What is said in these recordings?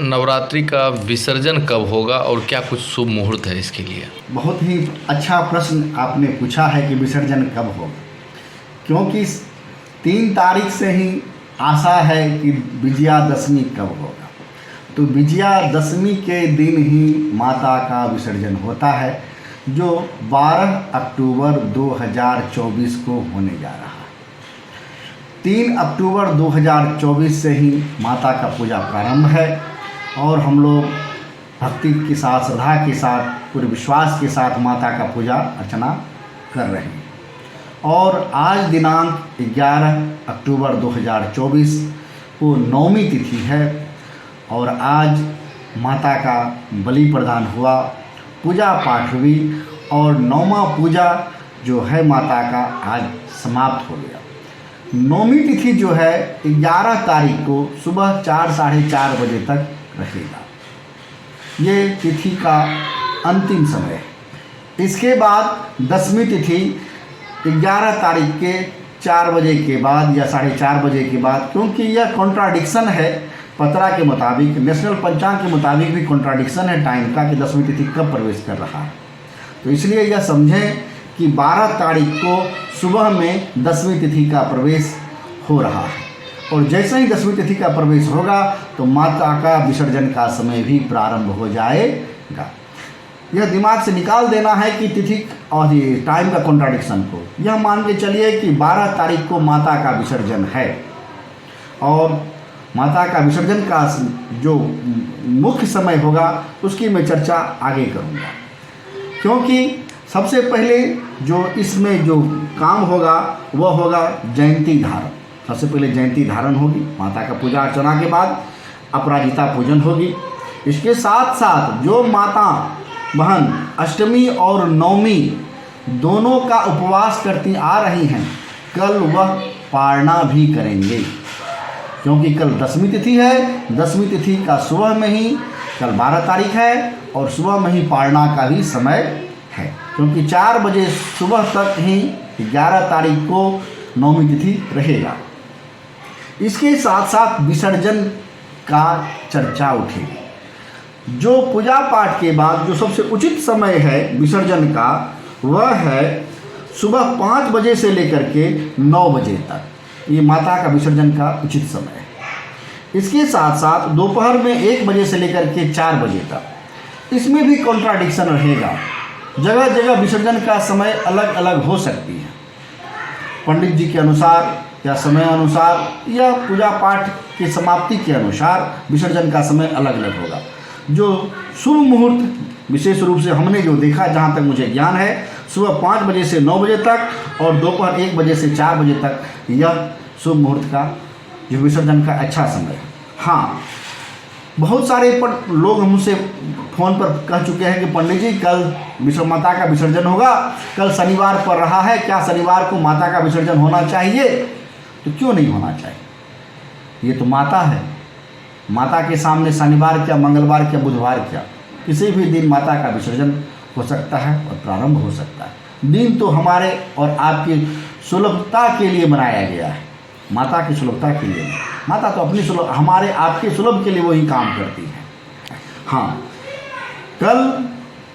नवरात्रि का विसर्जन कब होगा और क्या कुछ शुभ मुहूर्त है इसके लिए? बहुत ही अच्छा प्रश्न आपने पूछा है कि विसर्जन कब होगा, क्योंकि 3 तारीख से ही आशा है कि विजयादशमी कब होगा। तो विजयादशमी के दिन ही माता का विसर्जन होता है, जो 12 अक्टूबर 2024 को होने जा रहा है। 3 अक्टूबर 2024 से ही माता का पूजा प्रारंभ है और हम लोग भक्ति के साथ, श्रद्धा के साथ, पूरे विश्वास के साथ माता का पूजा अर्चना कर रहे हैं। और आज दिनांक 11 अक्टूबर 2024 को नवमी तिथि है और आज माता का बलि प्रदान हुआ, पूजा पाठ हुई और नौमा पूजा जो है माता का आज समाप्त हो गया। नौमी तिथि जो है 11 तारीख को सुबह 4 साढ़े 4 बजे तक रहेगा। ये तिथि का अंतिम समय है। इसके बाद 10वीं तिथि 11 तारीख के 4 बजे के बाद या साढ़े 4 बजे के बाद, क्योंकि यह कॉन्ट्राडिक्शन है पतरा के मुताबिक, नेशनल पंचांग के मुताबिक भी कॉन्ट्राडिक्शन है टाइम का कि 10वीं तिथि कब प्रवेश कर रहा है। तो इसलिए यह समझें कि 12 तारीख को सुबह में 10वीं तिथि का प्रवेश हो रहा है और जैसे ही 10वीं तिथि का प्रवेश होगा तो माता का विसर्जन का समय भी प्रारंभ हो जाएगा। यह दिमाग से निकाल देना है कि तिथि और टाइम का कॉन्ट्राडिक्शन को। यह मान के चलिए कि 12 तारीख को माता का विसर्जन है और माता का विसर्जन का जो मुख्य समय होगा उसकी मैं चर्चा आगे करूँगा, क्योंकि सबसे पहले जो इसमें जो काम होगा वह होगा जयंती धारण। सबसे पहले जयंती धारण होगी, माता का पूजा अर्चना के बाद अपराजिता पूजन होगी। इसके साथ साथ जो माता बहन अष्टमी और नवमी दोनों का उपवास करती आ रही हैं, कल वह पारना भी करेंगे, क्योंकि कल 10वीं तिथि है। 10वीं तिथि का सुबह में ही, कल 12 तारीख है और सुबह में ही पारना का भी समय है, क्योंकि 4 बजे सुबह तक ही 11 तारीख को नवमी तिथि रहेगा। इसके साथ साथ विसर्जन का चर्चा उठेगी। जो पूजा पाठ के बाद जो सबसे उचित समय है विसर्जन का, वह है सुबह 5 बजे से लेकर के 9 बजे तक। ये माता का विसर्जन का उचित समय है। इसके साथ साथ दोपहर में 1 बजे से लेकर के 4 बजे तक, इसमें भी कॉन्ट्राडिक्शन रहेगा। जगह जगह विसर्जन का समय अलग अलग हो सकती है, पंडित जी के अनुसार या समय अनुसार या पूजा पाठ की समाप्ति के अनुसार विसर्जन का समय अलग अलग होगा। जो शुभ मुहूर्त विशेष रूप से हमने जो देखा, जहाँ तक मुझे ज्ञान है, सुबह 5 बजे से 9 बजे तक और दोपहर 1 बजे से 4 बजे तक यह शुभ मुहूर्त का जो विसर्जन का अच्छा समय है। हाँ, बहुत सारे लोग हमसे फ़ोन पर कह चुके हैं कि पंडित जी कल माता का विसर्जन होगा, कल शनिवार पड़ रहा है, क्या शनिवार को माता का विसर्जन होना चाहिए? तो क्यों नहीं होना चाहिए? ये तो माता है। माता के सामने शनिवार क्या, मंगलवार क्या, बुधवार क्या, किसी भी दिन माता का विसर्जन हो सकता है और प्रारंभ हो सकता है। दिन तो हमारे और आपकी सुलभता के लिए बनाया गया है, माता की सुलभता के लिए। माता तो अपनी सुलभ, हमारे आपके सुलभ के लिए वही काम करती है। हाँ, कल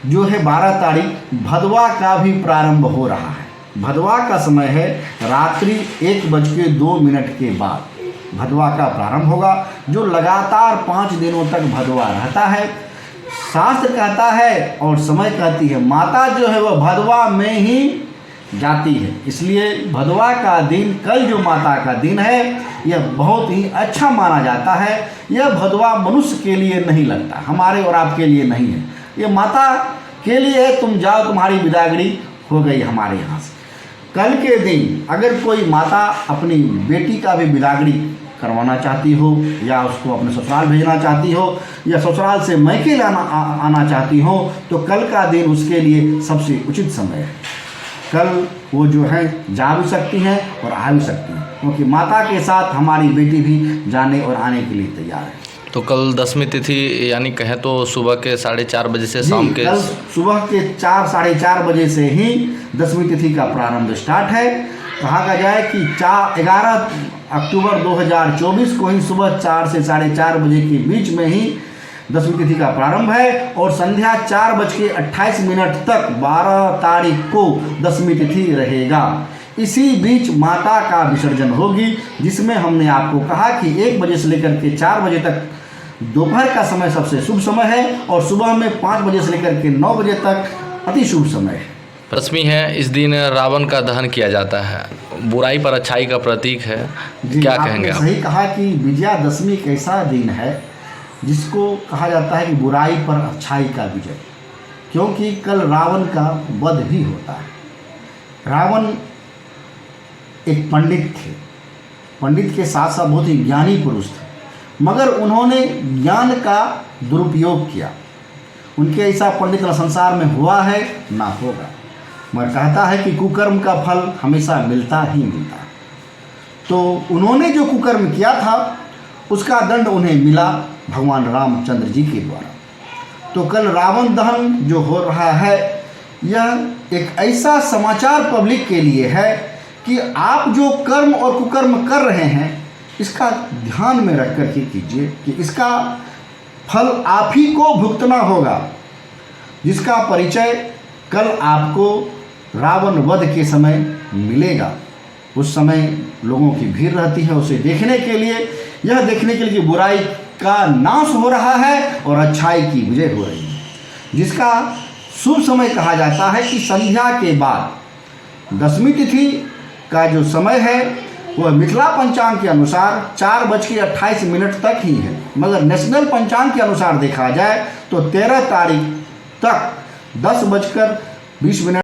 जो है 12 तारीख भदवा का भी प्रारंभ हो रहा है। भदवा का समय है रात्रि 1:02 के बाद भदवा का प्रारंभ होगा, जो लगातार 5 दिनों तक भदवा रहता है। शास्त्र कहता है और समय कहती है, माता जो है वह भदवा में ही जाती है। इसलिए भदवा का दिन, कल जो माता का दिन है, यह बहुत ही अच्छा माना जाता है। यह भदवा मनुष्य के लिए नहीं लगता, हमारे और आपके लिए नहीं है, ये माता के लिए है। तुम जाओ, तुम्हारी विदागरी हो गई हमारे यहाँ से। कल के दिन अगर कोई माता अपनी बेटी का भी विदागरी करवाना चाहती हो या उसको अपने ससुराल भेजना चाहती हो या ससुराल से मैके आना चाहती हो, तो कल का दिन उसके लिए सबसे उचित समय है। कल वो जो है जा भी सकती हैं और आ भी सकती हैं, क्योंकि माता के साथ हमारी बेटी भी जाने और आने के लिए तैयार है। तो कल 10वीं तिथि यानी कहें तो सुबह के 4:30 बजे से शाम के, कल सुबह के 4 साढ़े 4 बजे से ही 10वीं तिथि का प्रारंभ स्टार्ट है। कहा जाए कि 11 अक्टूबर 2024 को ही सुबह 4 से 4:30 बजे के बीच में ही दसवीं तिथि का प्रारंभ है और संध्या 4:28 तक 12 तारीख को दसवीं तिथि रहेगा। इसी बीच माता का विसर्जन होगी, जिसमें हमने आपको कहा कि 1 बजे से लेकर के 4 बजे तक दोपहर का समय सबसे शुभ समय है और सुबह में 5 बजे से लेकर के 9 बजे तक अति शुभ समय है। रश्मि है, इस दिन रावण का दहन किया जाता है, बुराई पर अच्छाई का प्रतीक है, क्या कहेंगे आप? सही कहा कि विजयादशमी एक ऐसा दिन है जिसको कहा जाता है कि बुराई पर अच्छाई का विजय, क्योंकि कल रावण का वध भी होता है। रावण एक पंडित थे, पंडित के साथ साथ बहुत ही ज्ञानी पुरुष थे, मगर उन्होंने ज्ञान का दुरुपयोग किया। उनके ऐसा पंडित न संसार में हुआ है ना होगा, मगर कहता है कि कुकर्म का फल हमेशा मिलता ही मिलता है। तो उन्होंने जो कुकर्म किया था उसका दंड उन्हें मिला भगवान रामचंद्र जी के द्वारा। तो कल रावण दहन जो हो रहा है, यह एक ऐसा समाचार पब्लिक के लिए है कि आप जो कर्म और कुकर्म कर रहे हैं इसका ध्यान में रख कर के कीजिए कि इसका फल आप ही को भुगतना होगा, जिसका परिचय कल आपको रावण वध के समय मिलेगा। उस समय लोगों की भीड़ रहती है उसे देखने के लिए, यह देखने के लिए कि बुराई का नाश हो रहा है और अच्छाई की विजय हो रही है, जिसका शुभ समय कहा जाता है कि संध्या के बाद दसवीं तिथि का जो समय है वह मिथिला पंचांग के अनुसार 4:28 तक ही है, मगर नेशनल पंचांग के अनुसार देखा जाए तो 13 तारीख तक 10:20